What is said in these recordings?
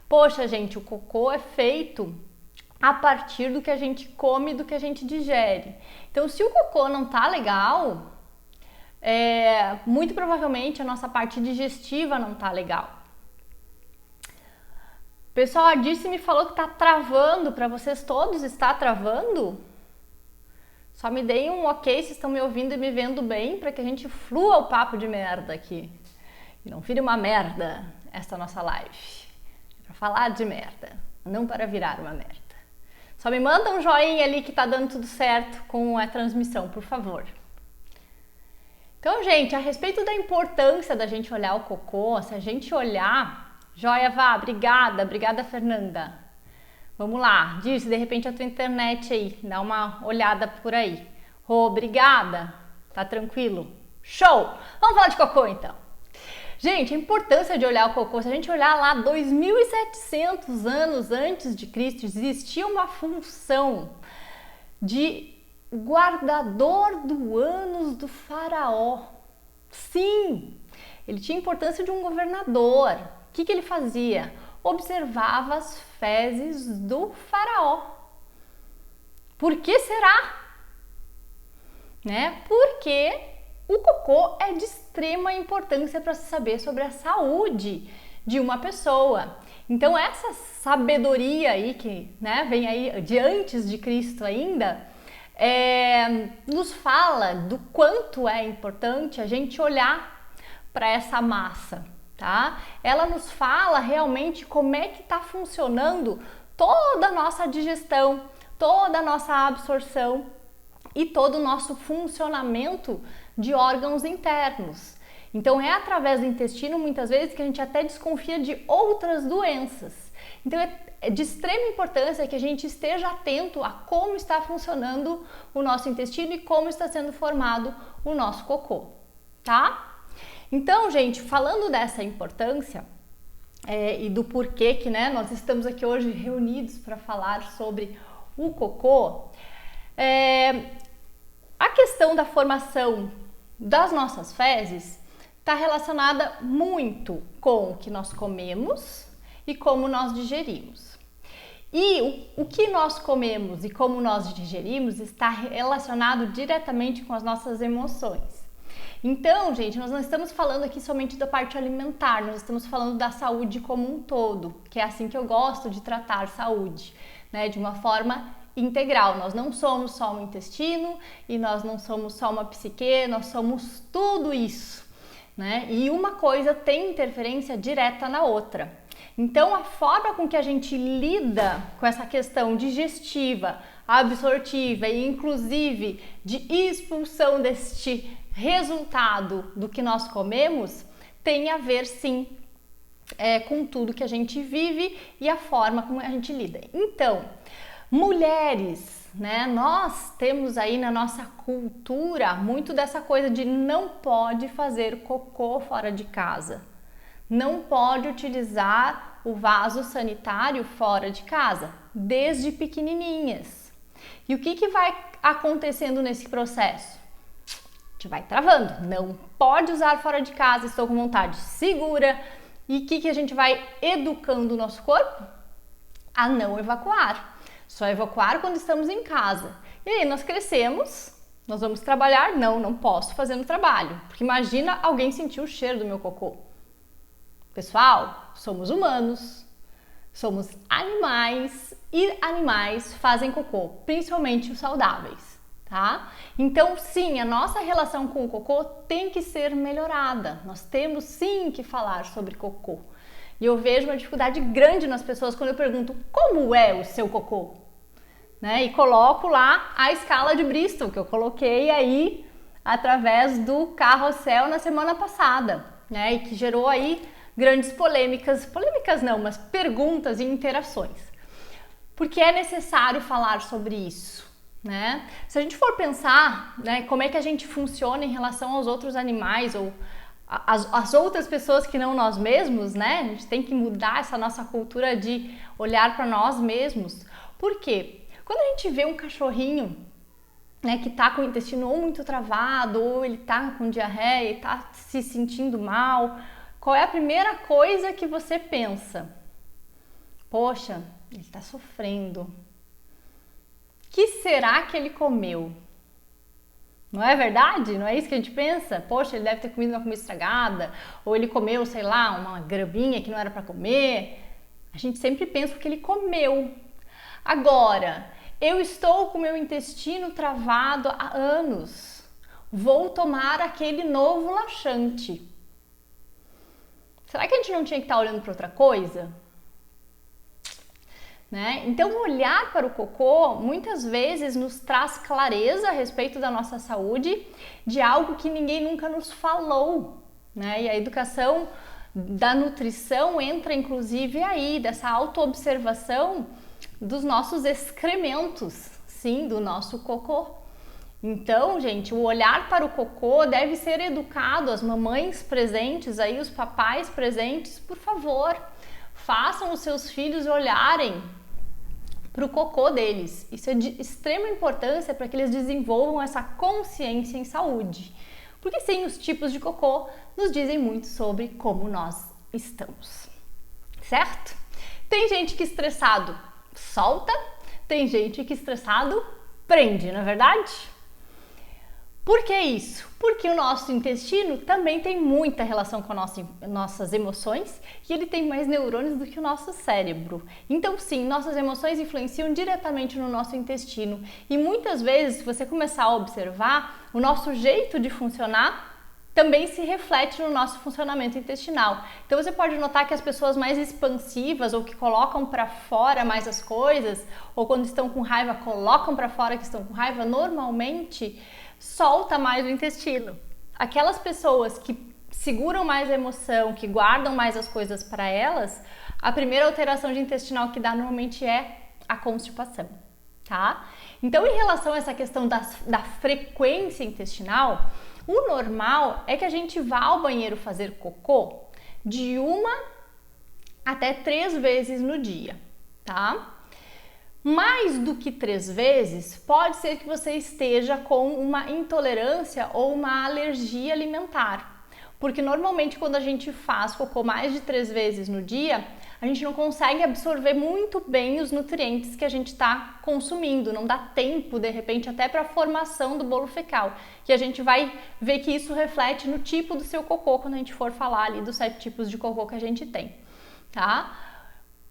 Poxa, gente, o cocô é feito a partir do que a gente come, do que a gente digere. Então, se o cocô não tá legal, muito provavelmente a nossa parte digestiva não tá legal. Pessoal, a Dirce me falou que tá travando para vocês todos. Está travando? Só me deem um ok se estão me ouvindo e me vendo bem para que a gente flua o papo de merda aqui. E não vire uma merda esta nossa live. É para falar de merda, não para virar uma merda. Só me manda um joinha ali que tá dando tudo certo com a transmissão, por favor. Então, gente, a respeito da importância da gente olhar o cocô, se a gente olhar... Joia, Vá, obrigada, Fernanda. Vamos lá, diz de repente a tua internet aí, dá uma olhada por aí. Obrigada, tá tranquilo? Show! Vamos falar de cocô então. Gente, a importância de olhar o cocô, se a gente olhar lá 2.700 anos antes de Cristo, existia uma função de guardador do ânus do faraó. Sim, ele tinha a importância de um governador. O que ele fazia? Observava as fezes do faraó. Por que será? Porque o cocô é de extrema importância para se saber sobre a saúde de uma pessoa. Então essa sabedoria aí que vem aí de antes de Cristo ainda, nos fala do quanto é importante a gente olhar para essa massa. Tá? Ela nos fala realmente como é que está funcionando toda a nossa digestão, toda a nossa absorção e todo o nosso funcionamento de órgãos internos. Então é através do intestino muitas vezes que a gente até desconfia de outras doenças. Então é de extrema importância que a gente esteja atento a como está funcionando o nosso intestino e como está sendo formado o nosso cocô, tá? Então, gente, falando dessa importância e do porquê que nós estamos aqui hoje reunidos para falar sobre o cocô, a questão da formação das nossas fezes está relacionada muito com o que nós comemos e como nós digerimos. E o que nós comemos e como nós digerimos está relacionado diretamente com as nossas emoções. Então, gente, nós não estamos falando aqui somente da parte alimentar, nós estamos falando da saúde como um todo, que é assim que eu gosto de tratar saúde, de uma forma integral. Nós não somos só um intestino e nós não somos só uma psique, nós somos tudo isso, E uma coisa tem interferência direta na outra. Então, a forma com que a gente lida com essa questão digestiva, absortiva e inclusive de expulsão deste resultado do que nós comemos tem a ver sim com tudo que a gente vive e a forma como a gente lida. Então, mulheres, nós temos aí na nossa cultura muito dessa coisa de não pode fazer cocô fora de casa, não pode utilizar o vaso sanitário fora de casa, desde pequenininhas. E o que vai acontecendo nesse processo? A gente vai travando, não pode usar fora de casa, estou com vontade, segura. E o que a gente vai educando o nosso corpo? A não evacuar, só evacuar quando estamos em casa. E aí nós crescemos, nós vamos trabalhar, não posso fazer no trabalho, porque imagina alguém sentir o cheiro do meu cocô. Pessoal, somos humanos, somos animais e animais fazem cocô, principalmente os saudáveis. Tá? Então, sim, a nossa relação com o cocô tem que ser melhorada. Nós temos sim que falar sobre cocô. E eu vejo uma dificuldade grande nas pessoas quando eu pergunto como é o seu cocô, E coloco lá a escala de Bristol que eu coloquei aí através do carrossel na semana passada, E que gerou aí grandes polêmicas não, mas perguntas e interações. Porque é necessário falar sobre isso. Se a gente for pensar como é que a gente funciona em relação aos outros animais ou as outras pessoas que não nós mesmos, A gente tem que mudar essa nossa cultura de olhar para nós mesmos. Por quê? Quando a gente vê um cachorrinho que tá com o intestino ou muito travado ou ele tá com diarreia e tá se sentindo mal, qual é a primeira coisa que você pensa? Poxa, ele está sofrendo. O que será que ele comeu? Não é verdade? Não é isso que a gente pensa? Poxa, ele deve ter comido uma comida estragada, ou ele comeu, sei lá, uma graminha que não era para comer. A gente sempre pensa o que ele comeu. Agora, eu estou com meu intestino travado há anos. Vou tomar aquele novo laxante. Será que a gente não tinha que estar olhando para outra coisa? Né? Então, olhar para o cocô muitas vezes nos traz clareza a respeito da nossa saúde, de algo que ninguém nunca nos falou, né? E a educação da nutrição entra inclusive aí, dessa autoobservação dos nossos excrementos, sim, do nosso cocô. Então, gente, o olhar para o cocô deve ser educado, as mamães presentes aí, os papais presentes, por favor, façam os seus filhos olharem para o cocô deles. Isso é de extrema importância para que eles desenvolvam essa consciência em saúde. Porque sim, os tipos de cocô nos dizem muito sobre como nós estamos. Certo? Tem gente que estressado solta, tem gente que estressado prende, não é verdade? Por que isso? Porque o nosso intestino também tem muita relação com nossas emoções e ele tem mais neurônios do que o nosso cérebro. Então sim, nossas emoções influenciam diretamente no nosso intestino e muitas vezes, se você começar a observar, o nosso jeito de funcionar também se reflete no nosso funcionamento intestinal. Então você pode notar que as pessoas mais expansivas ou que colocam para fora mais as coisas, ou quando estão com raiva colocam para fora que estão com raiva, normalmente solta mais o intestino. Aquelas pessoas que seguram mais a emoção, que guardam mais as coisas para elas, a primeira alteração de intestinal que dá normalmente é a constipação, tá? Então, em relação a essa questão da frequência intestinal, o normal é que a gente vá ao banheiro fazer cocô de 1 até 3 vezes no dia, tá? Mais do que 3 vezes, pode ser que você esteja com uma intolerância ou uma alergia alimentar. Porque normalmente quando a gente faz cocô mais de 3 vezes no dia, a gente não consegue absorver muito bem os nutrientes que a gente está consumindo. Não dá tempo, de repente, até para a formação do bolo fecal. E a gente vai ver que isso reflete no tipo do seu cocô quando a gente for falar ali dos 7 tipos de cocô que a gente tem, tá?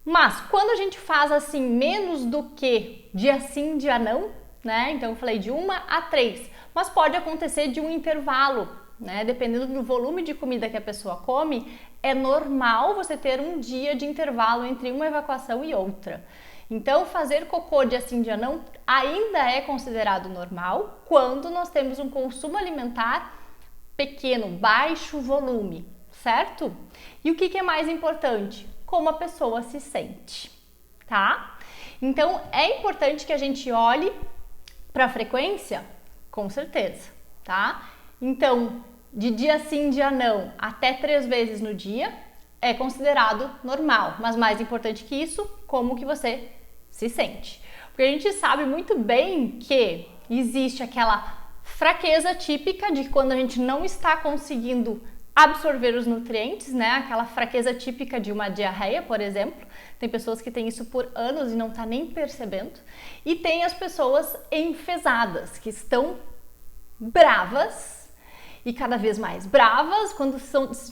Mas quando a gente faz assim menos do que dia sim, dia não, né? Então eu falei de 1 a 3, mas pode acontecer de um intervalo, né? Dependendo do volume de comida que a pessoa come, é normal você ter um dia de intervalo entre uma evacuação e outra. Então fazer cocô dia sim, dia não ainda é considerado normal quando nós temos um consumo alimentar pequeno, baixo volume, certo? E o que é mais importante? Como a pessoa se sente, tá? Então, é importante que a gente olhe para a frequência, com certeza, tá? Então, de dia sim, dia não, até 3 vezes no dia é considerado normal, mas mais importante que isso, como que você se sente. Porque a gente sabe muito bem que existe aquela fraqueza típica de quando a gente não está conseguindo absorver os nutrientes, né? Aquela fraqueza típica de uma diarreia, por exemplo. Tem pessoas que têm isso por anos e não tá nem percebendo. E tem as pessoas enfesadas, que estão bravas e cada vez mais bravas. Quando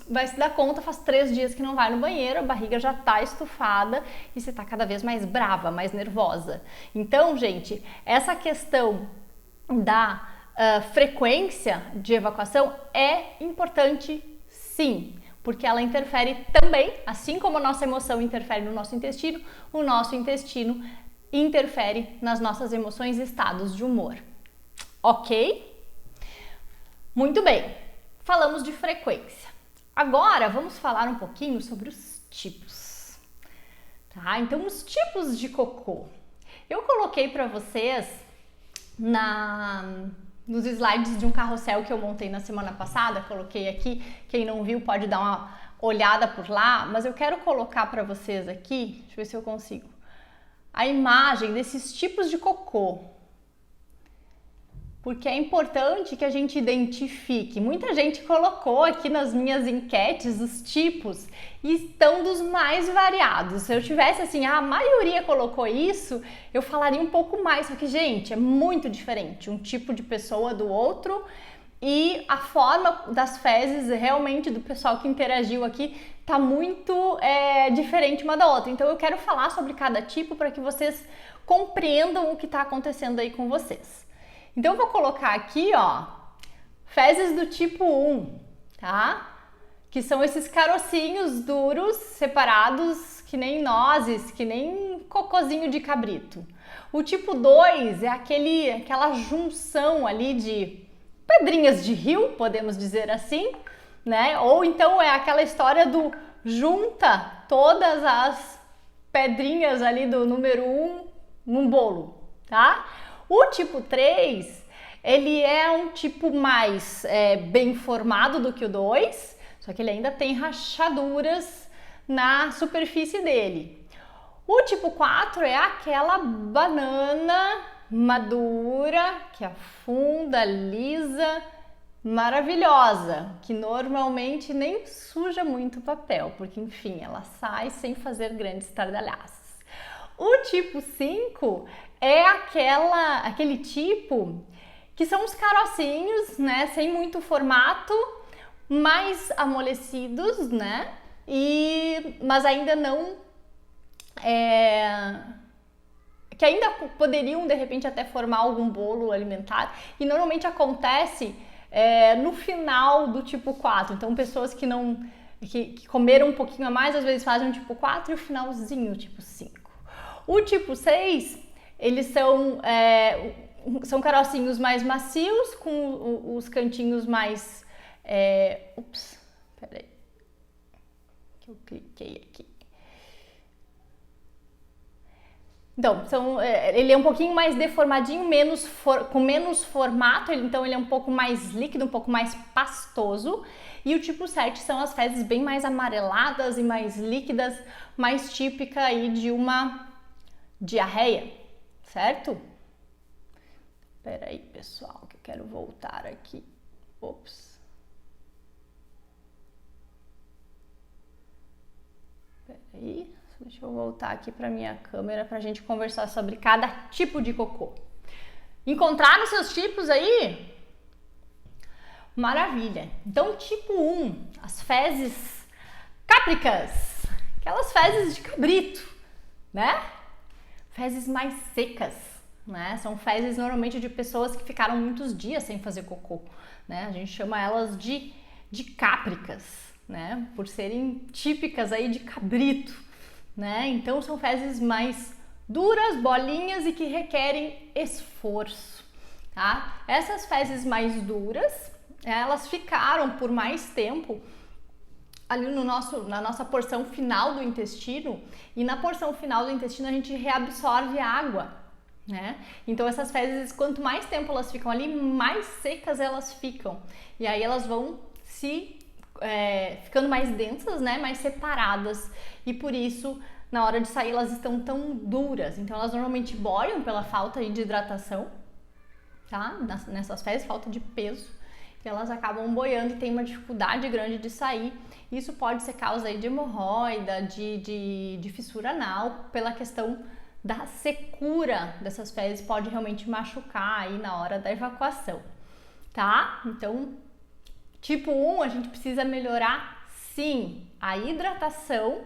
vai se dar conta, faz 3 dias que não vai no banheiro, a barriga já tá estufada e você tá cada vez mais brava, mais nervosa. Então, gente, essa questão da frequência de evacuação é importante, sim, porque ela interfere também, assim como a nossa emoção interfere no nosso intestino, o nosso intestino interfere nas nossas emoções e estados de humor. Ok? Muito bem, falamos de frequência. Agora vamos falar um pouquinho sobre os tipos. Tá? Então, os tipos de cocô. Eu coloquei para vocês nos slides de um carrossel que eu montei na semana passada, coloquei aqui, quem não viu pode dar uma olhada por lá, mas eu quero colocar para vocês aqui, deixa eu ver se eu consigo, a imagem desses tipos de cocô. porque é importante que a gente identifique. Muita gente colocou aqui nas minhas enquetes os tipos e estão dos mais variados. Se eu tivesse assim, a maioria colocou isso, eu falaria um pouco mais, só que, gente, é muito diferente um tipo de pessoa do outro e a forma das fezes realmente do pessoal que interagiu aqui tá muito diferente uma da outra. Então eu quero falar sobre cada tipo para que vocês compreendam o que está acontecendo aí com vocês. Então eu vou colocar aqui, ó, fezes do tipo 1, tá? Que são esses carocinhos duros, separados, que nem nozes, que nem cocôzinho de cabrito. O tipo 2 é aquela junção ali de pedrinhas de rio, podemos dizer assim, né? Ou então é aquela história do junta todas as pedrinhas ali do número 1 num bolo, tá? O tipo 3, ele é um tipo mais bem formado do que o 2, só que ele ainda tem rachaduras na superfície dele. O tipo 4 é aquela banana madura, que afunda, lisa, maravilhosa, que normalmente nem suja muito o papel, porque enfim, ela sai sem fazer grandes estardalhaços. O tipo 5 é aquele tipo que são os carocinhos, né, sem muito formato, mais amolecidos, né, mas ainda não, que ainda poderiam de repente até formar algum bolo alimentar, e normalmente acontece no final do tipo 4, então pessoas que comeram um pouquinho a mais, às vezes fazem o tipo 4 e o finalzinho, o tipo 5. O tipo 6, eles são carocinhos mais macios, com os cantinhos mais... peraí, que eu cliquei aqui. Então, ele é um pouquinho mais deformadinho, com menos formato, então ele é um pouco mais líquido, um pouco mais pastoso. E o tipo 7 são as fezes bem mais amareladas e mais líquidas, mais típica aí de uma diarreia, certo? Espera aí, pessoal, que eu quero voltar aqui. Ops. Espera aí, deixa eu voltar aqui para minha câmera para a gente conversar sobre cada tipo de cocô. Encontraram seus tipos aí? Maravilha! Então, tipo 1, as fezes cápricas, aquelas fezes de cabrito, né? Fezes mais secas, né? São fezes normalmente de pessoas que ficaram muitos dias sem fazer cocô, né? A gente chama elas de cápricas, né? Por serem típicas aí de cabrito, né? Então são fezes mais duras, bolinhas e que requerem esforço, tá? Essas fezes mais duras, elas ficaram por mais tempo ali na nossa porção final do intestino, e na porção final do intestino a gente reabsorve água, né? Então essas fezes, quanto mais tempo elas ficam ali, mais secas elas ficam, e aí elas vão ficando mais densas, né? Mais separadas, e por isso na hora de sair elas estão tão duras. Então elas normalmente boiam pela falta de hidratação, tá? Nessas fezes, falta de peso, e elas acabam boiando e tem uma dificuldade grande de sair. Isso pode ser causa aí de hemorroida, de fissura anal, pela questão da secura dessas fezes, pode realmente machucar aí na hora da evacuação, tá? Então, tipo 1, a gente precisa melhorar, sim, a hidratação,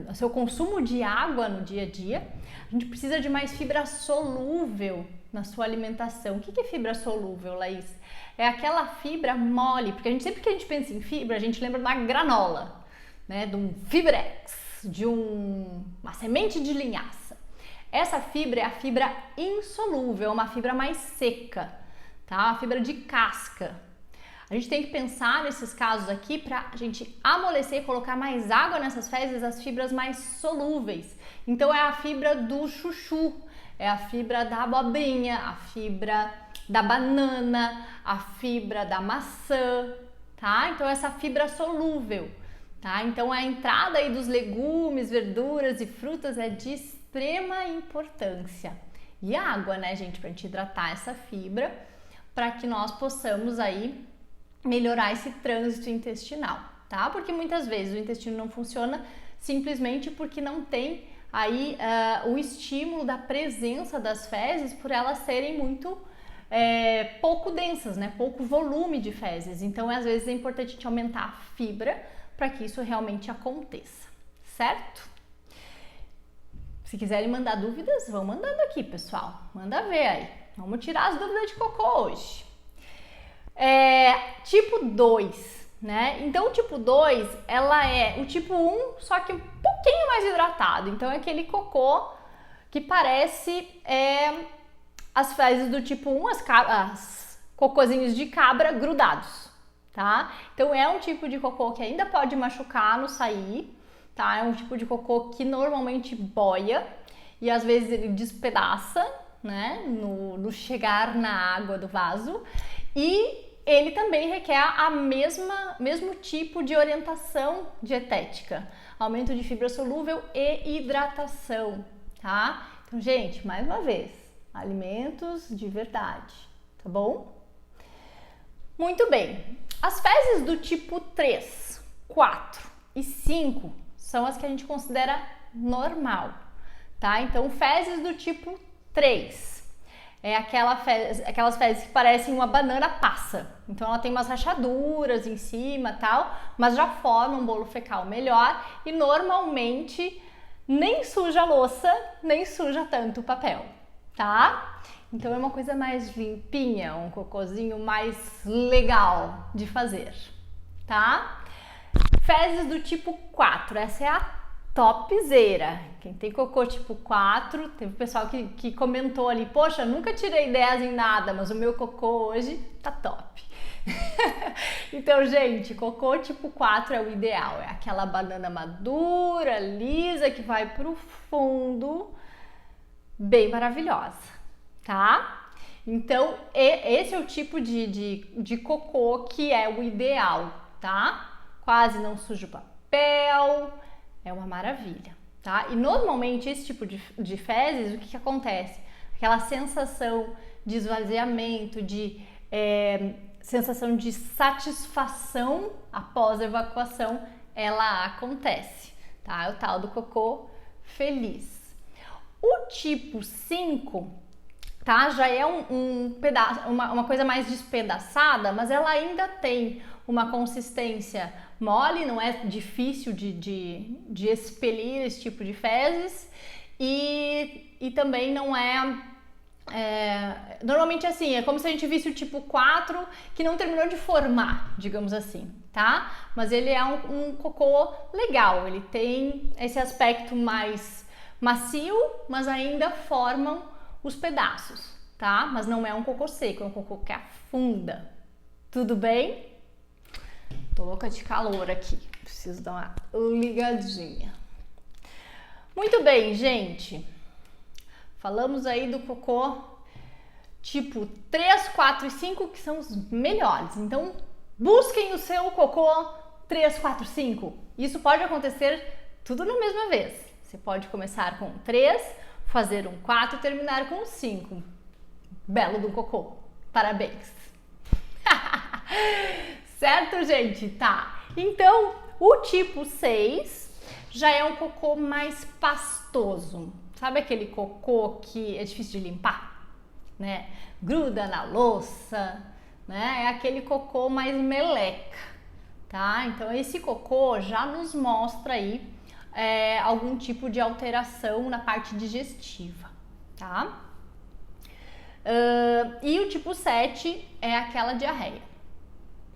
o seu consumo de água no dia a dia. A gente precisa de mais fibra solúvel na sua alimentação. O que é fibra solúvel, Laís? É aquela fibra mole, porque sempre que a gente pensa em fibra, a gente lembra da granola, né? De um fibrex, de uma semente de linhaça. Essa fibra é a fibra insolúvel, uma fibra mais seca, tá? A fibra de casca. A gente tem que pensar nesses casos aqui para a gente amolecer e colocar mais água nessas fezes, as fibras mais solúveis. Então é a fibra do chuchu, é a fibra da abobrinha, a fibra da banana, a fibra da maçã, tá? Então essa fibra solúvel, tá? Então a entrada aí dos legumes, verduras e frutas é de extrema importância. e água, né, gente, pra gente hidratar essa fibra, para que nós possamos aí melhorar esse trânsito intestinal, tá? Porque muitas vezes o intestino não funciona simplesmente porque não tem aí o estímulo da presença das fezes, por elas serem muito pouco densas, né? Pouco volume de fezes. Então, às vezes é importante a gente aumentar a fibra para que isso realmente aconteça, certo? Se quiserem mandar dúvidas, vão mandando aqui, pessoal. Manda ver aí. Vamos tirar as dúvidas de cocô hoje. Tipo 2, né? Então, o tipo 2, ela é o tipo 1, só que um pouquinho mais hidratado. Então, é aquele cocô que parece as fezes do tipo 1, as cocôzinhos de cabra grudados, tá? Então, é um tipo de cocô que ainda pode machucar no sair, tá? É um tipo de cocô que normalmente boia e às vezes ele despedaça, né? No chegar na água do vaso. E ele também requer mesmo tipo de orientação dietética, aumento de fibra solúvel e hidratação, tá? Então, gente, mais uma vez, alimentos de verdade, tá bom? Muito bem, as fezes do tipo 3, 4 e 5 são as que a gente considera normal, tá? Então, fezes do tipo 3 é aquelas fezes que parecem uma banana passa. Então ela tem umas rachaduras em cima, tal, mas já forma um bolo fecal melhor e normalmente nem suja a louça, nem suja tanto o papel, tá? Então é uma coisa mais limpinha, um cocôzinho mais legal de fazer, tá? Fezes do tipo 4, essa é a topzera. Quem tem cocô tipo 4, teve pessoal que comentou ali, poxa, nunca tirei 10 em nada, mas o meu cocô hoje tá top. Então, gente, cocô tipo 4 é o ideal, é aquela banana madura, lisa, que vai pro fundo, bem maravilhosa, tá? Então, esse é o tipo de cocô que é o ideal, tá? Quase não suja o papel, é uma maravilha, tá? E normalmente esse tipo de fezes, o que acontece? Aquela sensação de esvaziamento, de sensação de satisfação após a evacuação, ela acontece, tá? É o tal do cocô feliz. O tipo 5, tá? Já é um pedaço, uma coisa mais despedaçada, mas ela ainda tem uma consistência mole, não é difícil de expelir esse tipo de fezes e também não normalmente assim, é como se a gente visse o tipo 4 que não terminou de formar, digamos assim, tá? Mas ele é um cocô legal, ele tem esse aspecto mais macio, mas ainda formam os pedaços, tá? Mas não é um cocô seco, é um cocô que afunda. Tudo bem? Tô louca de calor aqui, preciso dar uma ligadinha. Muito bem, gente. Falamos aí do cocô tipo 3, 4 e 5, que são os melhores. Então, busquem o seu cocô 3, 4, 5. Isso pode acontecer tudo na mesma vez. Você pode começar com 3, fazer um 4 e terminar com um 5. Belo do cocô. Parabéns. Certo, gente? Tá. Então, o tipo 6 já é um cocô mais pastoso. Sabe aquele cocô que é difícil de limpar, né? Gruda na louça, né? É aquele cocô mais meleca, tá? Então, esse cocô já nos mostra aí algum tipo de alteração na parte digestiva, tá? E o tipo 7 é aquela diarreia,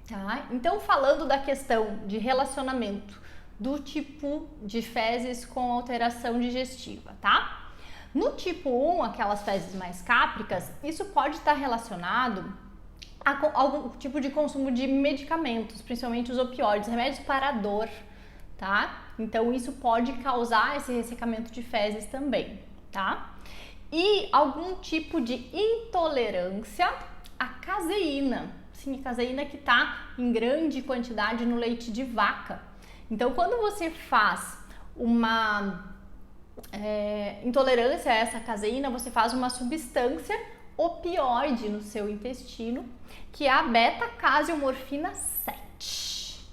tá? Então, falando da questão de relacionamento do tipo de fezes com alteração digestiva, tá? No tipo 1, aquelas fezes mais cápricas, isso pode estar relacionado a algum tipo de consumo de medicamentos, principalmente os opioides, remédios para dor, tá? Então, isso pode causar esse ressecamento de fezes também, tá? E algum tipo de intolerância à caseína. Sim, a caseína que está em grande quantidade no leite de vaca. Então, quando você faz uma intolerância a essa caseína, você faz uma substância opioide no seu intestino, que é a beta-caseomorfina 7,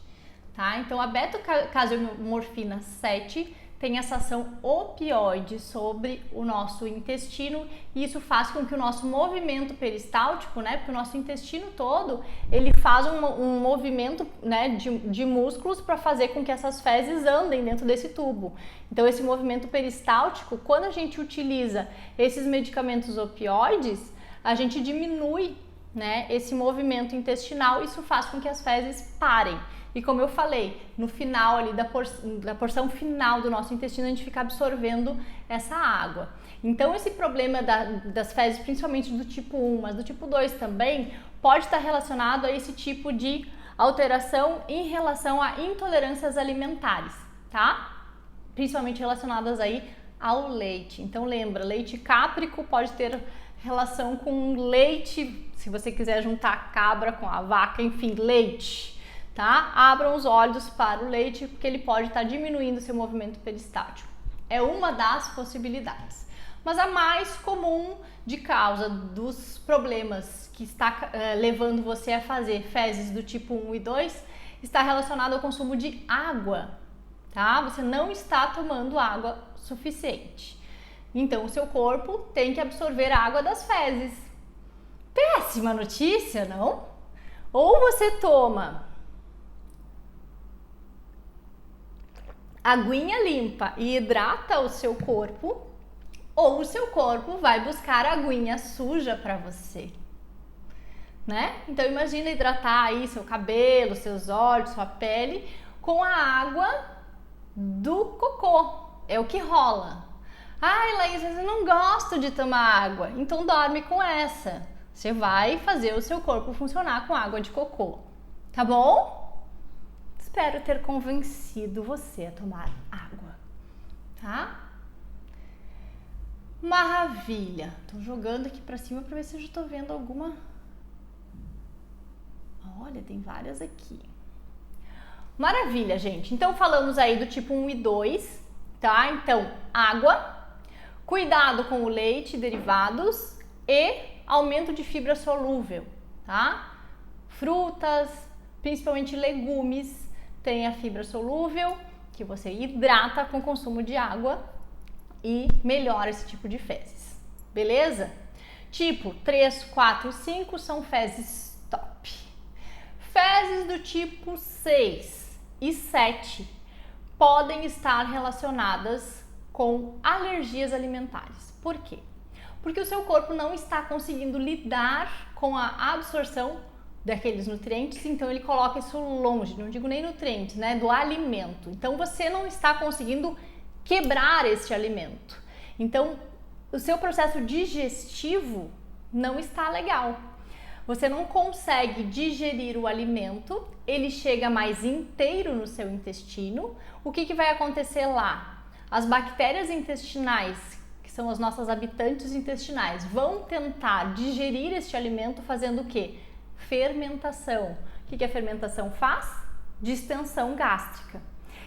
tá? Então a beta-caseomorfina 7 tem essa ação opioide sobre o nosso intestino e isso faz com que o nosso movimento peristáltico, né, porque o nosso intestino todo, ele faz um movimento, né, de músculos para fazer com que essas fezes andem dentro desse tubo. Então esse movimento peristáltico, quando a gente utiliza esses medicamentos opioides, a gente diminui, né, esse movimento intestinal, isso faz com que as fezes parem. E como eu falei, no final ali da porção final do nosso intestino, a gente fica absorvendo essa água. Então esse problema das fezes, principalmente do tipo 1, mas do tipo 2 também, pode estar relacionado a esse tipo de alteração em relação a intolerâncias alimentares, tá? Principalmente relacionadas aí ao leite. Então lembra, leite cáprico pode ter relação com leite, se você quiser juntar a cabra com a vaca, enfim, leite. Tá? Abram os olhos para o leite, porque ele pode estar diminuindo seu movimento peristático. É uma das possibilidades. Mas a mais comum de causa dos problemas que está levando você a fazer fezes do tipo 1 e 2 está relacionado ao consumo de água, tá? Você não está tomando água suficiente. Então, o seu corpo tem que absorver a água das fezes. Péssima notícia, não? Ou você toma aguinha limpa e hidrata o seu corpo, ou o seu corpo vai buscar aguinha suja para você, né? Então imagina hidratar aí seu cabelo, seus olhos, sua pele com a água do cocô, é o que rola. Ai, Laís, eu não gosto de tomar água, então dorme com essa. Você vai fazer o seu corpo funcionar com água de cocô, tá bom? Espero ter convencido você a tomar água, tá? Maravilha! Tô jogando aqui pra cima pra ver se eu já tô vendo alguma. Olha, tem várias aqui. Maravilha, gente! Então falamos aí do tipo 1 e 2, tá? Então, água, cuidado com o leite e derivados e aumento de fibra solúvel, tá? Frutas, principalmente legumes, tem a fibra solúvel, que você hidrata com o consumo de água e melhora esse tipo de fezes, beleza? Tipo 3, 4, 5 são fezes top. Fezes do tipo 6 e 7 podem estar relacionadas com alergias alimentares. Por quê? Porque o seu corpo não está conseguindo lidar com a absorção daqueles nutrientes, então ele coloca isso longe, não digo nem nutrientes, né, do alimento. Então você não está conseguindo quebrar este alimento. Então o seu processo digestivo não está legal. Você não consegue digerir o alimento, ele chega mais inteiro no seu intestino. O que vai acontecer lá? As bactérias intestinais, que são as nossas habitantes intestinais, vão tentar digerir este alimento fazendo o quê? Fermentação. O que a fermentação faz? Distensão gástrica.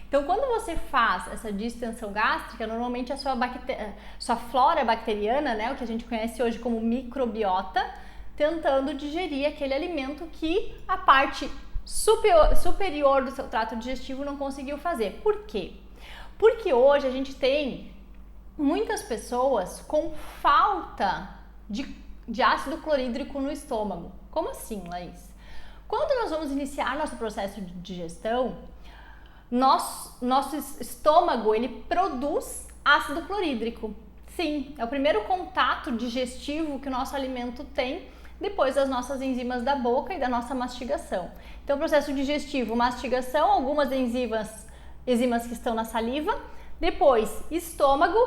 Então, quando você faz essa distensão gástrica, normalmente a sua flora bacteriana, né, o que a gente conhece hoje como microbiota, tentando digerir aquele alimento que a parte superior do seu trato digestivo não conseguiu fazer. Por quê? Porque hoje a gente tem muitas pessoas com falta de ácido clorídrico no estômago. Como assim, Laís? Quando nós vamos iniciar nosso processo de digestão, nosso estômago ele produz ácido clorídrico. Sim, é o primeiro contato digestivo que o nosso alimento tem depois das nossas enzimas da boca e da nossa mastigação. Então, processo digestivo, mastigação, algumas enzimas que estão na saliva, depois estômago,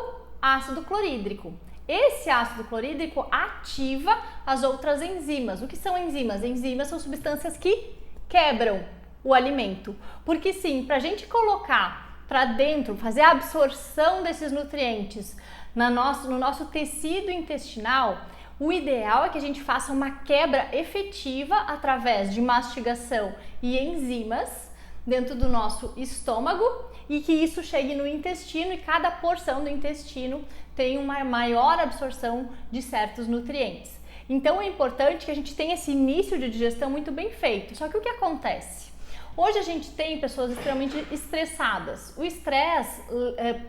ácido clorídrico. Esse ácido clorídrico ativa as outras enzimas. O que são enzimas? Enzimas são substâncias que quebram o alimento. Porque sim, para a gente colocar para dentro, fazer a absorção desses nutrientes no nosso tecido intestinal, o ideal é que a gente faça uma quebra efetiva através de mastigação e enzimas dentro do nosso estômago e que isso chegue no intestino e cada porção do intestino tem uma maior absorção de certos nutrientes. Então é importante que a gente tenha esse início de digestão muito bem feito. Só que o que acontece? Hoje a gente tem pessoas extremamente estressadas. O estresse,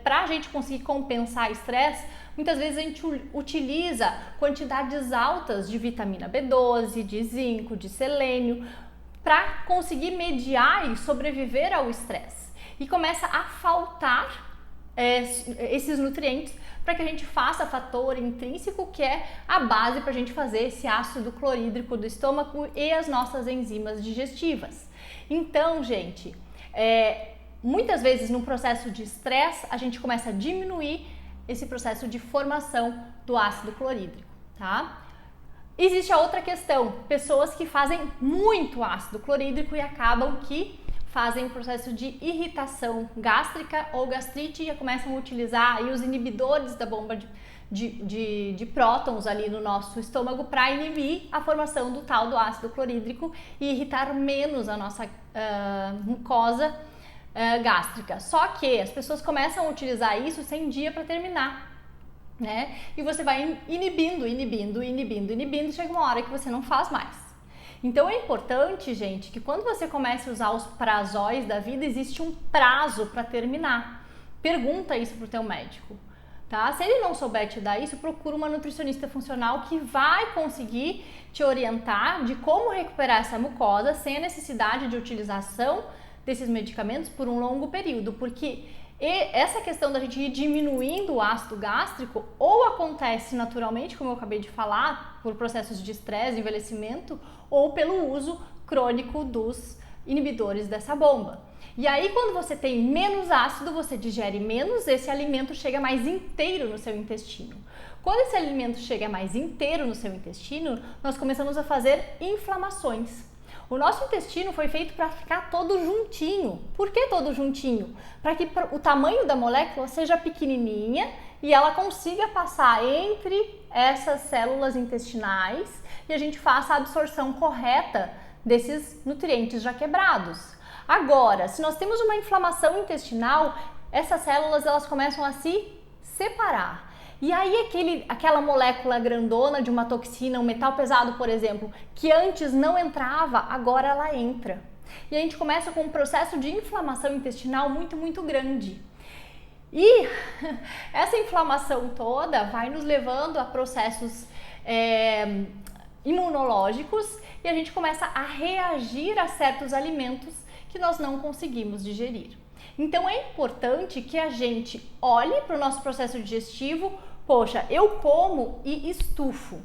para a gente conseguir compensar estresse, muitas vezes a gente utiliza quantidades altas de vitamina B12, de zinco, de selênio, para conseguir mediar e sobreviver ao estresse. E começa a faltar esses nutrientes para que a gente faça fator intrínseco, que é a base para a gente fazer esse ácido clorídrico do estômago e as nossas enzimas digestivas. Então, gente, muitas vezes no processo de estresse a gente começa a diminuir esse processo de formação do ácido clorídrico, tá? Existe a outra questão, pessoas que fazem muito ácido clorídrico e acabam que fazem um processo de irritação gástrica ou gastrite e começam a utilizar aí os inibidores da bomba de prótons ali no nosso estômago para inibir a formação do tal do ácido clorídrico e irritar menos a nossa mucosa gástrica. Só que as pessoas começam a utilizar isso sem dia para terminar, né? E você vai inibindo, chega uma hora que você não faz mais. Então é importante, gente, que quando você comece a usar os prazóis da vida, existe um prazo para terminar. Pergunta isso pro teu médico, tá? Se ele não souber te dar isso, procura uma nutricionista funcional que vai conseguir te orientar de como recuperar essa mucosa sem a necessidade de utilização desses medicamentos por um longo período, porque essa questão da gente ir diminuindo o ácido gástrico ou acontece naturalmente, como eu acabei de falar, por processos de estresse, envelhecimento, ou pelo uso crônico dos inibidores dessa bomba. E aí, quando você tem menos ácido, você digere menos, esse alimento chega mais inteiro no seu intestino. Quando esse alimento chega mais inteiro no seu intestino, nós começamos a fazer inflamações. O nosso intestino foi feito para ficar todo juntinho. Por que todo juntinho? Para que o tamanho da molécula seja pequenininha e ela consiga passar entre essas células intestinais e a gente faça a absorção correta desses nutrientes já quebrados. Agora, se nós temos uma inflamação intestinal, essas células elas começam a se separar. E aí aquela molécula grandona de uma toxina, um metal pesado, por exemplo, que antes não entrava, agora ela entra. E a gente começa com um processo de inflamação intestinal muito, muito grande. E essa inflamação toda vai nos levando a processos imunológicos e a gente começa a reagir a certos alimentos que nós não conseguimos digerir. Então é importante que a gente olhe para o nosso processo digestivo. Poxa, eu como e estufo.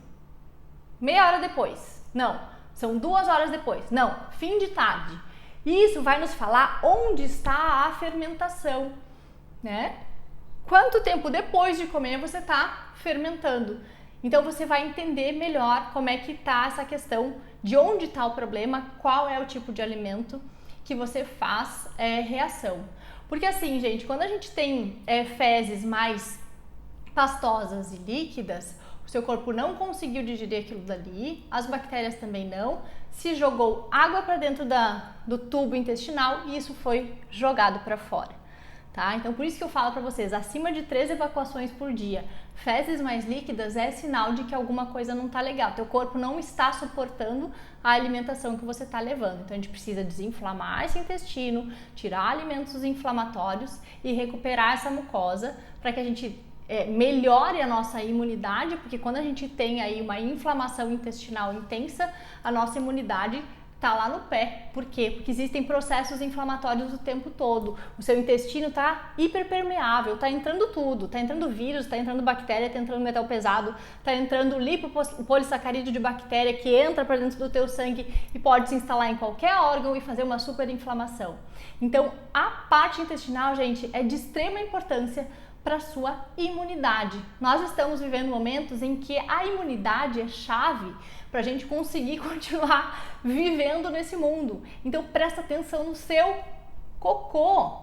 Meia hora depois. Não, são 2 horas depois. Não, fim de tarde. Isso vai nos falar onde está a fermentação, né? Quanto tempo depois de comer você está fermentando. Então você vai entender melhor como é que está essa questão de onde está o problema, qual é o tipo de alimento que você faz reação. Porque assim, gente, quando a gente tem fezes mais pastosas e líquidas, o seu corpo não conseguiu digerir aquilo dali, as bactérias também não, se jogou água para dentro do tubo intestinal e isso foi jogado para fora, tá? Então por isso que eu falo para vocês, acima de 3 evacuações por dia, fezes mais líquidas é sinal de que alguma coisa não tá legal, teu corpo não está suportando a alimentação que você está levando. Então a gente precisa desinflamar esse intestino, tirar alimentos inflamatórios e recuperar essa mucosa para que a gente melhore a nossa imunidade, porque quando a gente tem aí uma inflamação intestinal intensa, a nossa imunidade tá lá no pé. Por quê? Porque existem processos inflamatórios o tempo todo. O seu intestino tá hiperpermeável, tá entrando tudo, tá entrando vírus, tá entrando bactéria, tá entrando metal pesado, tá entrando lipopolissacarídeo de bactéria que entra para dentro do teu sangue e pode se instalar em qualquer órgão e fazer uma super inflamação. Então, a parte intestinal, gente, é de extrema importância para sua imunidade. Nós estamos vivendo momentos em que a imunidade é chave para a gente conseguir continuar vivendo nesse mundo. Então presta atenção no seu cocô.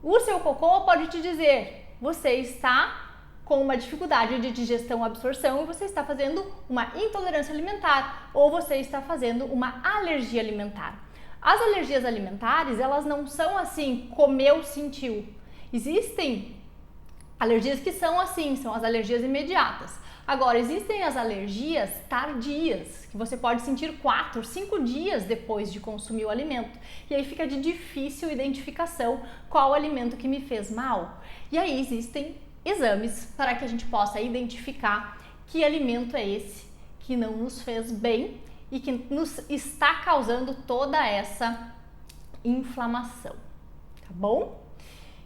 O seu cocô pode te dizer, você está com uma dificuldade de digestão e absorção e você está fazendo uma intolerância alimentar ou você está fazendo uma alergia alimentar. As alergias alimentares, elas não são assim, comeu, sentiu. Existem alergias que são assim, são as alergias imediatas. Agora, existem as alergias tardias, que você pode sentir 4, 5 dias depois de consumir o alimento. E aí fica de difícil identificação qual alimento que me fez mal. E aí existem exames para que a gente possa identificar que alimento é esse que não nos fez bem e que nos está causando toda essa inflamação, tá bom?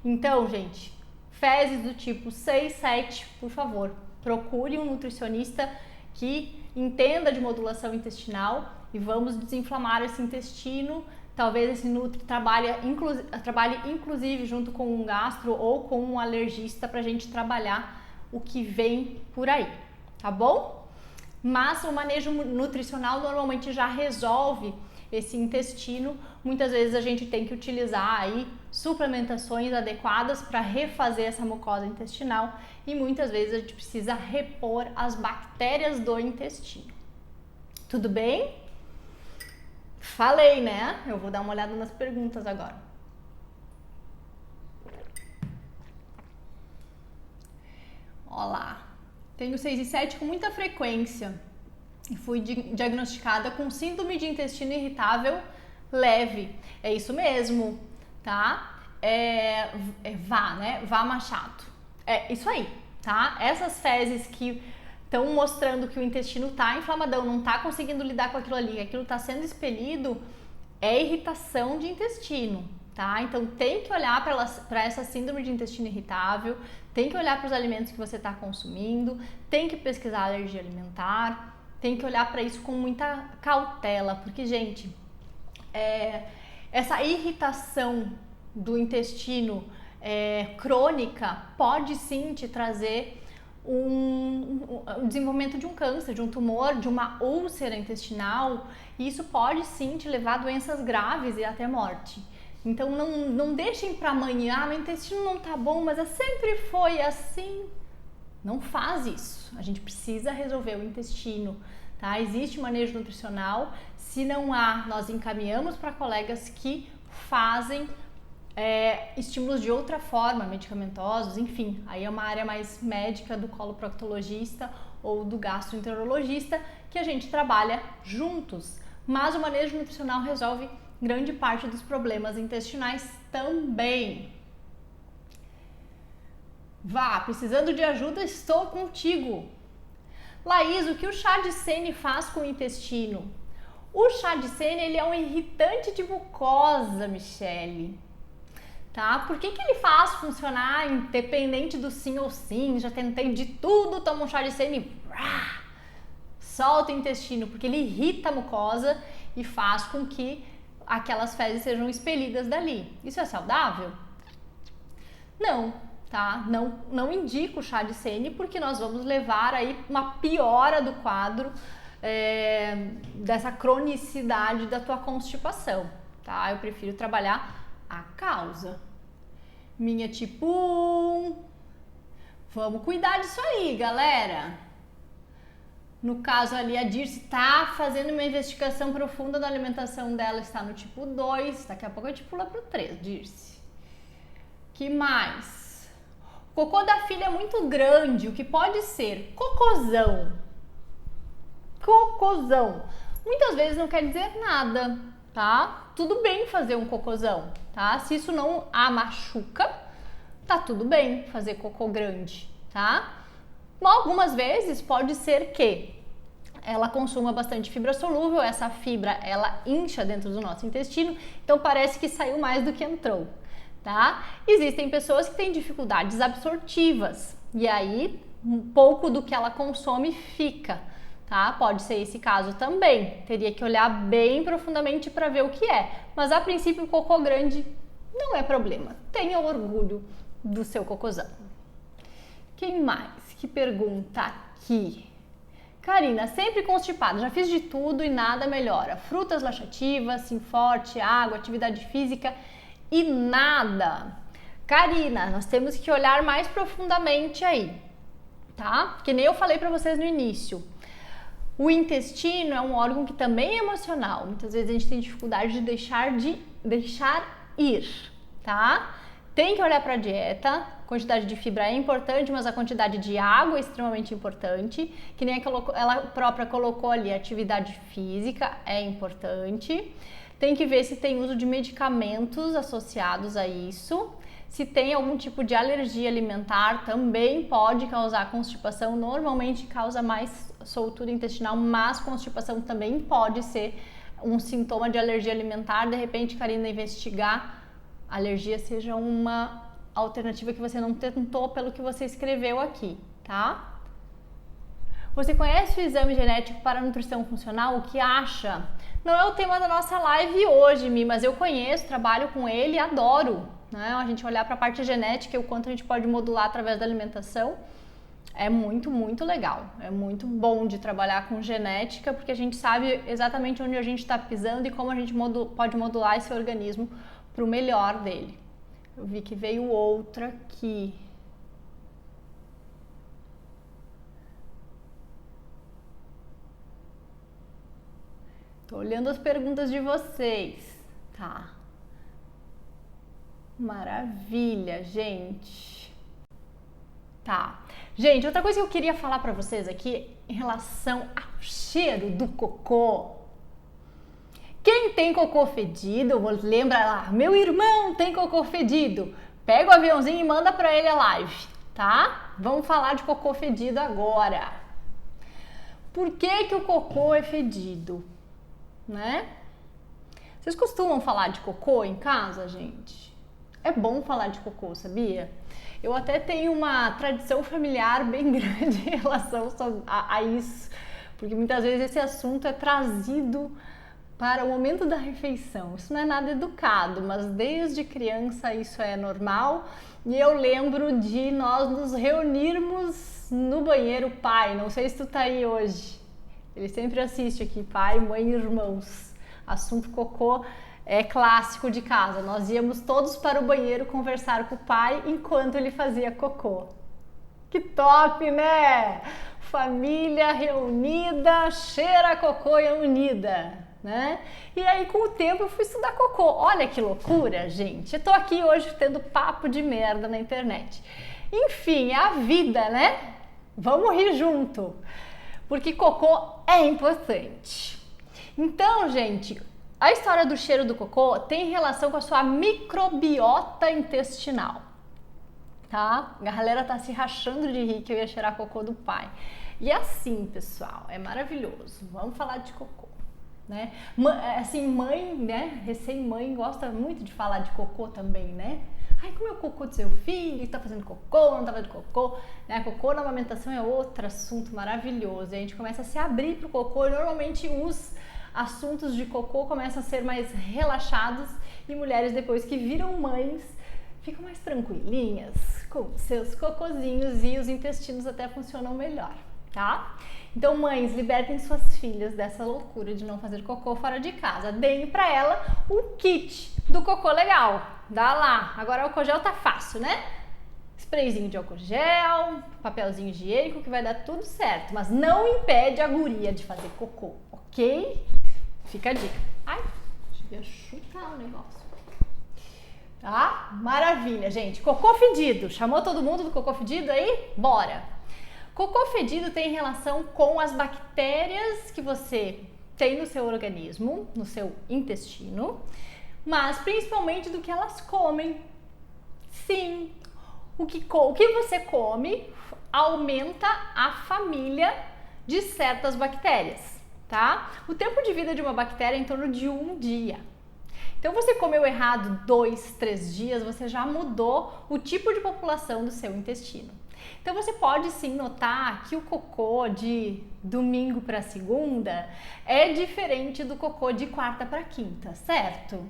Então, gente, fezes do tipo 6, 7, por favor, procure um nutricionista que entenda de modulação intestinal e vamos desinflamar esse intestino. Talvez esse nutri trabalhe inclusive junto com um gastro ou com um alergista para a gente trabalhar o que vem por aí, tá bom? Mas o manejo nutricional normalmente já resolve esse intestino. Muitas vezes a gente tem que utilizar aí suplementações adequadas para refazer essa mucosa intestinal e muitas vezes a gente precisa repor as bactérias do intestino. Tudo bem? Falei, né? Eu vou dar uma olhada nas perguntas agora. Olá. Tenho 6 e 7 com muita frequência e fui diagnosticada com síndrome de intestino irritável leve. É isso mesmo, tá? Vá Machado. É isso aí, tá? Essas fezes que estão mostrando que o intestino tá inflamadão, não tá conseguindo lidar com aquilo ali, aquilo tá sendo expelido, é irritação de intestino, tá? Então tem que olhar para essa síndrome de intestino irritável, tem que olhar para os alimentos que você está consumindo, tem que pesquisar a alergia alimentar, tem que olhar para isso com muita cautela, porque, gente, essa irritação do intestino crônica pode sim te trazer um desenvolvimento de um câncer, de um tumor, de uma úlcera intestinal, e isso pode sim te levar a doenças graves e até morte. Então não deixem para amanhã, meu intestino não tá bom, mas sempre foi assim. Não faz isso. A gente precisa resolver o intestino, tá? Existe manejo nutricional. Se não há, nós encaminhamos para colegas que fazem estímulos de outra forma, medicamentosos, enfim. Aí é uma área mais médica do coloproctologista ou do gastroenterologista que a gente trabalha juntos. Mas o manejo nutricional resolve grande parte dos problemas intestinais também. Vá, precisando de ajuda, estou contigo. Laís, o que o chá de sene faz com o intestino? O chá de sene, ele é um irritante de mucosa, Michele. Tá? Por que ele faz funcionar independente do sim ou sim? Já tentei de tudo, tomo um chá de sene e solta o intestino, porque ele irrita a mucosa e faz com que aquelas fezes sejam expelidas dali. Isso é saudável? Não, tá? Não indico o chá de sene porque nós vamos levar aí uma piora do quadro dessa cronicidade da tua constipação, tá? Eu prefiro trabalhar a causa. Minha tipo 1. Vamos cuidar disso aí, galera. No caso ali, a Dirce está fazendo uma investigação profunda da alimentação dela, está no tipo 2. Daqui a pouco a gente pula para o 3, Dirce. Que mais? O cocô da filha é muito grande, o que pode ser cocôzão. Cocôzão. Muitas vezes não quer dizer nada, tá? Tudo bem fazer um cocôzão, tá? Se isso não a machuca, tá tudo bem fazer cocô grande, tá? Algumas vezes pode ser que ela consuma bastante fibra solúvel, essa fibra ela incha dentro do nosso intestino, então parece que saiu mais do que entrou, tá? Existem pessoas que têm dificuldades absortivas e aí um pouco do que ela consome fica, tá? Pode ser esse caso também, teria que olhar bem profundamente para ver o que é, mas a princípio o cocô grande não é problema, tenha orgulho do seu cocôzão. Quem mais que pergunta aqui? Karina, sempre constipada, já fiz de tudo e nada melhora. Frutas laxativas, sim forte, água, atividade física e nada. Karina, nós temos que olhar mais profundamente aí, tá? Que nem eu falei para vocês no início. O intestino é um órgão que também é emocional. Muitas vezes a gente tem dificuldade de deixar ir, tá? Tem que olhar para a dieta. A quantidade de fibra é importante, mas a quantidade de água é extremamente importante. Que nem ela própria colocou ali, atividade física é importante. Tem que ver se tem uso de medicamentos associados a isso. Se tem algum tipo de alergia alimentar, também pode causar constipação. Normalmente causa mais soltura intestinal, mas constipação também pode ser um sintoma de alergia alimentar. De repente, Karina, investigar alergia seja uma alternativa que você não tentou pelo que você escreveu aqui, tá? Você conhece o exame genético para nutrição funcional? O que acha? Não é o tema da nossa live hoje, Mi, mas eu conheço, trabalho com ele e adoro, né? A gente olhar para a parte genética e o quanto a gente pode modular através da alimentação é muito, muito legal. É muito bom de trabalhar com genética, porque a gente sabe exatamente onde a gente está pisando e como a gente pode modular esse organismo para o melhor dele. Eu vi que veio outra aqui. Tô olhando as perguntas de vocês, tá? Maravilha, gente. Tá. Gente, outra coisa que eu queria falar pra vocês aqui em relação ao cheiro do cocô. Quem tem cocô fedido, lembra lá, meu irmão tem cocô fedido. Pega o aviãozinho e manda pra ele a live, tá? Vamos falar de cocô fedido agora. Por que o cocô é fedido? Né? Vocês costumam falar de cocô em casa, gente? É bom falar de cocô, sabia? Eu até tenho uma tradição familiar bem grande em relação a isso, porque muitas vezes esse assunto é trazido para o momento da refeição. Isso não é nada educado, mas desde criança isso é normal. E eu lembro de nós nos reunirmos no banheiro, pai, não sei se tu tá aí hoje. Ele sempre assiste aqui, pai, mãe e irmãos. Assunto cocô é clássico de casa. Nós íamos todos para o banheiro conversar com o pai enquanto ele fazia cocô. Que top, né? Família reunida, cheira cocô e unida, né? E aí com o tempo eu fui estudar cocô. Olha que loucura, gente. Eu tô aqui hoje tendo papo de merda na internet. Enfim, é a vida, né? Vamos rir junto. Porque cocô é importante. Então, gente, a história do cheiro do cocô tem relação com a sua microbiota intestinal, tá? A galera tá se rachando de rir que eu ia cheirar cocô do pai. E assim, pessoal, é maravilhoso. Vamos falar de cocô, né? Assim, mãe, né? Recém-mãe gosta muito de falar de cocô também, né? Ai, como é o cocô do seu filho? Tá fazendo cocô, não tá fazendo cocô? Né? Cocô na amamentação é outro assunto maravilhoso. E a gente começa a se abrir pro cocô e normalmente os assuntos de cocô começam a ser mais relaxados e mulheres depois que viram mães ficam mais tranquilinhas com seus cocôzinhos e os intestinos até funcionam melhor, tá? Então, mães, libertem suas filhas dessa loucura de não fazer cocô fora de casa. Deem pra ela o kit do cocô legal. Dá lá. Agora o álcool gel tá fácil, né? Sprayzinho de álcool gel, papelzinho higiênico que vai dar tudo certo. Mas não impede a guria de fazer cocô, ok? Fica a dica. Ai, devia chutar o negócio. Tá? Maravilha, gente. Cocô fedido. Chamou todo mundo do cocô fedido aí? Bora! Cocô fedido tem relação com as bactérias que você tem no seu organismo, no seu intestino, mas principalmente do que elas comem. Sim, o que você come aumenta a família de certas bactérias, tá? O tempo de vida de uma bactéria é em torno de 1 dia. Então, você comeu errado 2, 3 dias, você já mudou o tipo de população do seu intestino. Então, você pode sim notar que o cocô de domingo para segunda é diferente do cocô de quarta para quinta, certo?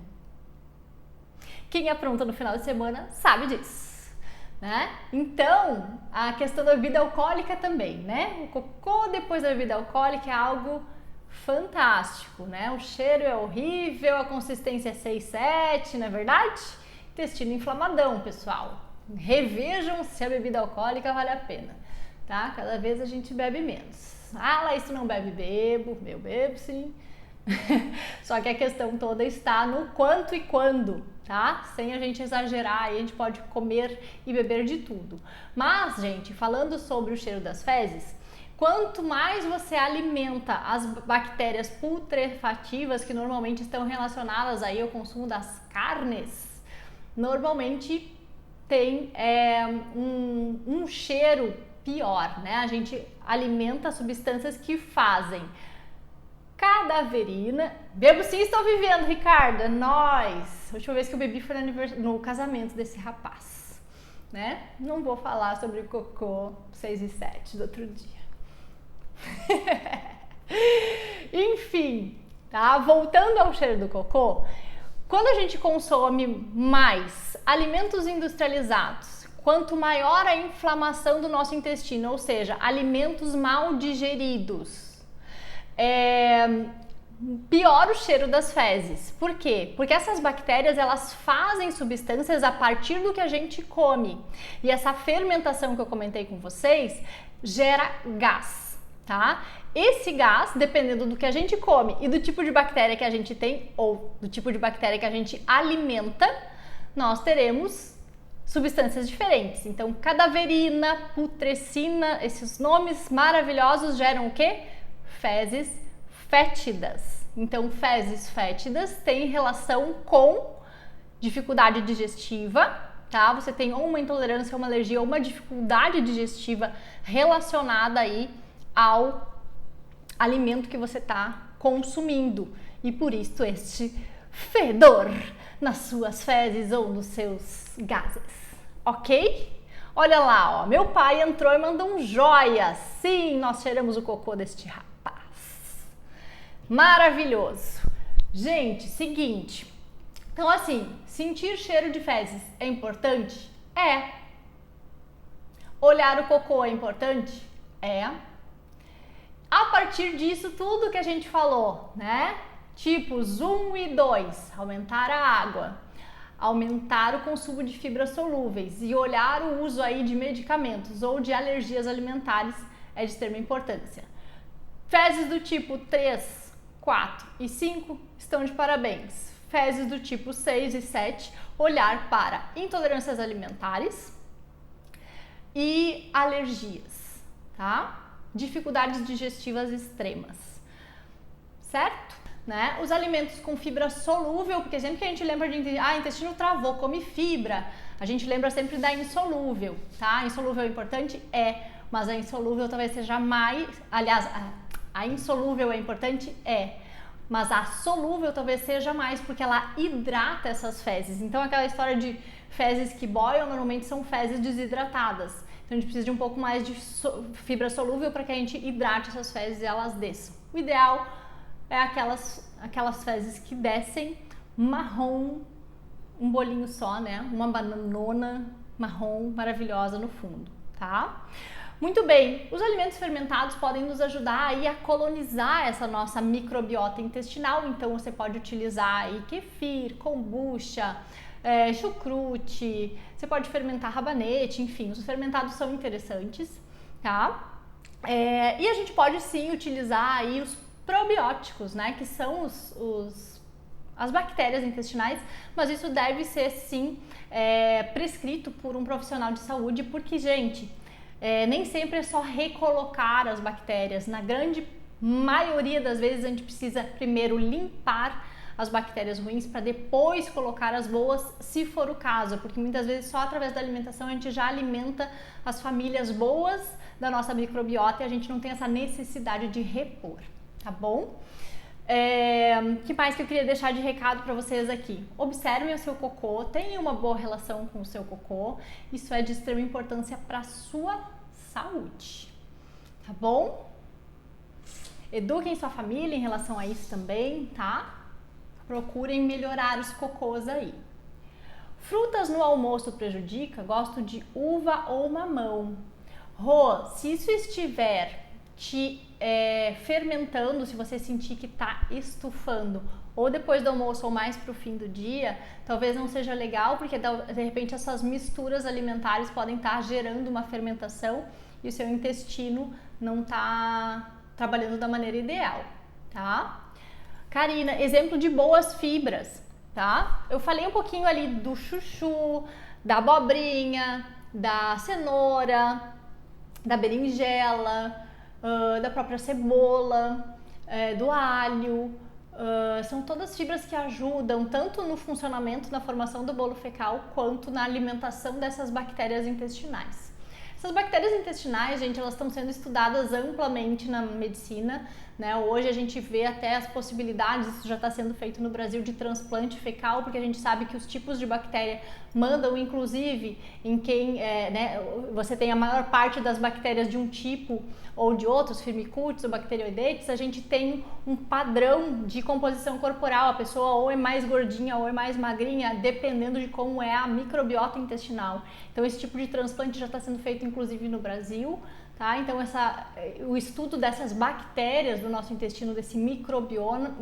Quem apronta no final de semana sabe disso, né? Então, a questão da bebida alcoólica também, né? O cocô depois da bebida alcoólica é algo fantástico, né? O cheiro é horrível, a consistência é 6-7, não é verdade? Intestino inflamadão, pessoal. Revejam se a bebida alcoólica vale a pena, tá? Cada vez a gente bebe menos. Ah, Laís, tu não bebe? Bebo, eu bebo sim. Só que a questão toda está no quanto e quando, tá? Sem a gente exagerar, aí a gente pode comer e beber de tudo. Mas, gente, falando sobre o cheiro das fezes, quanto mais você alimenta as bactérias putrefativas que normalmente estão relacionadas aí ao consumo das carnes, normalmente tem um cheiro pior, né? A gente alimenta substâncias que fazem cadaverina. Bebo sim, estou vivendo, Ricardo. É nóis! A última vez que eu bebi foi no casamento desse rapaz, né? Não vou falar sobre o cocô 6 e 7 do outro dia. Enfim, tá? Voltando ao cheiro do cocô, quando a gente consome mais alimentos industrializados, quanto maior a inflamação do nosso intestino, ou seja, alimentos mal digeridos, pior o cheiro das fezes. Por quê? Porque essas bactérias, elas fazem substâncias a partir do que a gente come. E essa fermentação que eu comentei com vocês gera gás, tá? Esse gás, dependendo do que a gente come e do tipo de bactéria que a gente tem ou do tipo de bactéria que a gente alimenta, nós teremos substâncias diferentes. Então, cadaverina, putrescina, esses nomes maravilhosos geram o quê? Fezes fétidas. Então, fezes fétidas têm relação com dificuldade digestiva, tá? Você tem ou uma intolerância, uma alergia ou uma dificuldade digestiva relacionada aí ao alimento que você está consumindo. E por isso este fedor nas suas fezes ou nos seus gases, ok? Olha lá, ó, meu pai entrou e mandou um joia. Sim, nós cheiramos o cocô deste rapaz. Maravilhoso. Gente, seguinte. Então, assim, sentir cheiro de fezes é importante? É. Olhar o cocô é importante? É. A partir disso, tudo que a gente falou, né? Tipos 1 e 2, aumentar a água, aumentar o consumo de fibras solúveis e olhar o uso aí de medicamentos ou de alergias alimentares é de extrema importância. Fezes do tipo 3, 4 e 5 estão de parabéns. Fezes do tipo 6 e 7, olhar para intolerâncias alimentares e alergias, tá? Dificuldades digestivas extremas, certo? Né? Os alimentos com fibra solúvel, porque sempre que a gente lembra de intestino travou, come fibra, a gente lembra sempre da insolúvel, tá? A insolúvel é importante? É, mas a insolúvel talvez seja mais, aliás, a insolúvel é importante? É, mas a solúvel talvez seja mais, porque ela hidrata essas fezes. Então aquela história de fezes que boiam normalmente são fezes desidratadas. Então a gente precisa de um pouco mais de fibra solúvel para que a gente hidrate essas fezes e elas desçam. O ideal é aquelas fezes que descem marrom, um bolinho só, né? Uma bananona marrom maravilhosa no fundo, tá? Muito bem, os alimentos fermentados podem nos ajudar aí a colonizar essa nossa microbiota intestinal, então você pode utilizar aí kefir, kombucha, chucrute, você pode fermentar rabanete, enfim, os fermentados são interessantes, tá? E a gente pode sim utilizar aí os probióticos, né, que são as bactérias intestinais, mas isso deve ser sim prescrito por um profissional de saúde, porque, gente, nem sempre é só recolocar as bactérias. Na grande maioria das vezes a gente precisa primeiro limpar as bactérias ruins para depois colocar as boas, se for o caso, porque muitas vezes só através da alimentação a gente já alimenta as famílias boas da nossa microbiota e a gente não tem essa necessidade de repor, tá bom? Que mais que eu queria deixar de recado para vocês aqui? Observem o seu cocô, tenham uma boa relação com o seu cocô, isso é de extrema importância para a sua saúde, tá bom? Eduquem sua família em relação a isso também, tá? Procurem melhorar os cocôs aí. Frutas no almoço prejudica? Gosto de uva ou mamão. Rô, se isso estiver te fermentando, se você sentir que está estufando, ou depois do almoço ou mais para o fim do dia, talvez não seja legal, porque de repente essas misturas alimentares podem estar gerando uma fermentação e o seu intestino não está trabalhando da maneira ideal, tá? Karina, exemplo de boas fibras, tá? Eu falei um pouquinho ali do chuchu, da abobrinha, da cenoura, da berinjela, da própria cebola, do alho. São todas fibras que ajudam tanto no funcionamento, na formação do bolo fecal, quanto na alimentação dessas bactérias intestinais. Essas bactérias intestinais, gente, elas estão sendo estudadas amplamente na medicina, né? Hoje a gente vê até as possibilidades, isso já está sendo feito no Brasil, de transplante fecal, porque a gente sabe que os tipos de bactéria mandam, inclusive, em quem, né, você tem a maior parte das bactérias de um tipo ou de outros, Firmicutes ou Bacteroidetes, a gente tem um padrão de composição corporal, a pessoa ou é mais gordinha ou é mais magrinha, dependendo de como é a microbiota intestinal. Então esse tipo de transplante já está sendo feito, inclusive, no Brasil. Tá? Então o estudo dessas bactérias do nosso intestino, desse microbioma,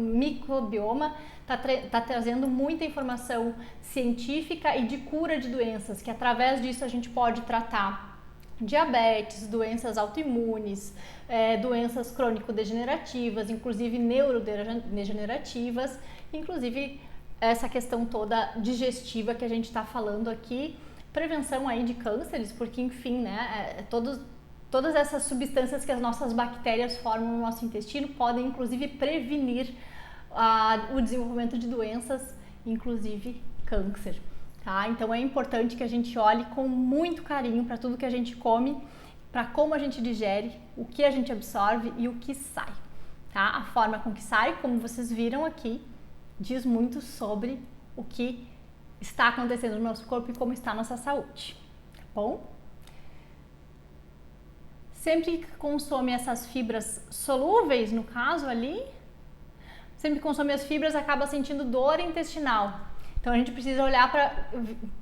está trazendo muita informação científica e de cura de doenças, que através disso a gente pode tratar diabetes, doenças autoimunes, doenças crônico-degenerativas, inclusive neurodegenerativas, inclusive essa questão toda digestiva que a gente está falando aqui, prevenção aí de cânceres, porque enfim, né, todas essas substâncias que as nossas bactérias formam no nosso intestino podem, inclusive, prevenir o desenvolvimento de doenças, inclusive câncer. Tá? Então é importante que a gente olhe com muito carinho para tudo que a gente come, para como a gente digere, o que a gente absorve e o que sai. Tá? A forma com que sai, como vocês viram aqui, diz muito sobre o que está acontecendo no nosso corpo e como está a nossa saúde. Tá bom? Sempre que consome essas fibras solúveis, no caso ali, sempre que consome as fibras acaba sentindo dor intestinal. Então a gente precisa olhar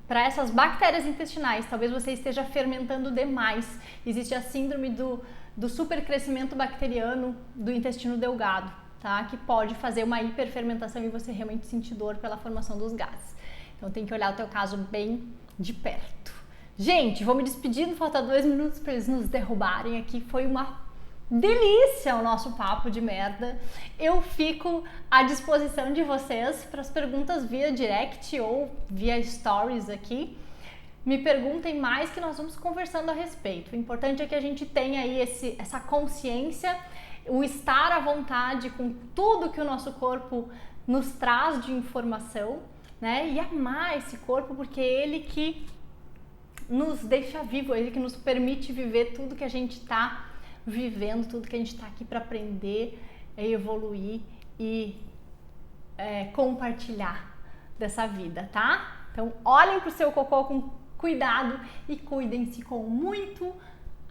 para essas bactérias intestinais. Talvez você esteja fermentando demais. Existe a síndrome do supercrescimento bacteriano do intestino delgado, tá? Que pode fazer uma hiperfermentação e você realmente sentir dor pela formação dos gases. Então tem que olhar o teu caso bem de perto. Gente, vou me despedindo, falta 2 minutos para eles nos derrubarem aqui. Foi uma delícia o nosso papo de merda. Eu fico à disposição de vocês para as perguntas via direct ou via stories aqui. Me perguntem mais que nós vamos conversando a respeito. O importante é que a gente tenha aí essa consciência, o estar à vontade com tudo que o nosso corpo nos traz de informação, né? E amar esse corpo, porque é ele que nos deixa vivo, ele que nos permite viver tudo que a gente está vivendo, tudo que a gente está aqui para aprender, evoluir e compartilhar dessa vida, tá? Então olhem pro seu cocô com cuidado e cuidem-se com muito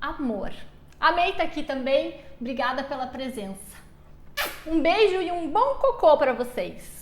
amor. Amei estar aqui também, obrigada pela presença. Um beijo e um bom cocô para vocês!